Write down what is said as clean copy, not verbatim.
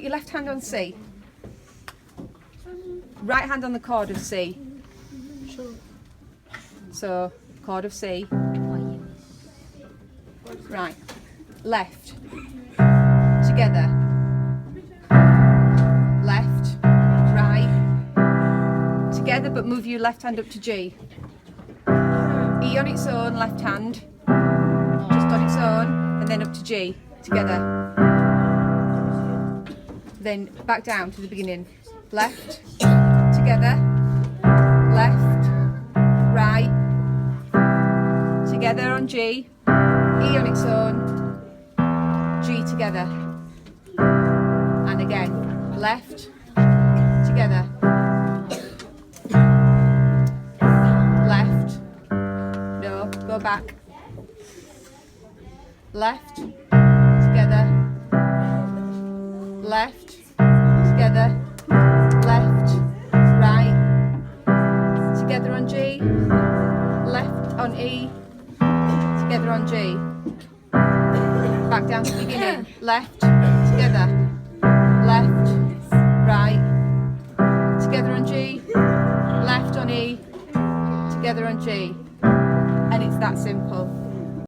put your left hand on C. Right hand on the chord of C. So, chord of C. Right. Left. Together. Left. Right. Together, but move your left hand up to G. E on its own, left hand. Just on its own, and then up to G. Together. Then back down to the beginning. Left. Together. Left. Right. Together on G. E on its own. G together. And again. Left. Together. Left. No. Go back. Left. Together. Left. Together. Left. Right. Together on G. Left on E. Together on G. Back down to the beginning. Left. Together. Left. Right. Together on G. Left on E. Together on G. And it's that simple.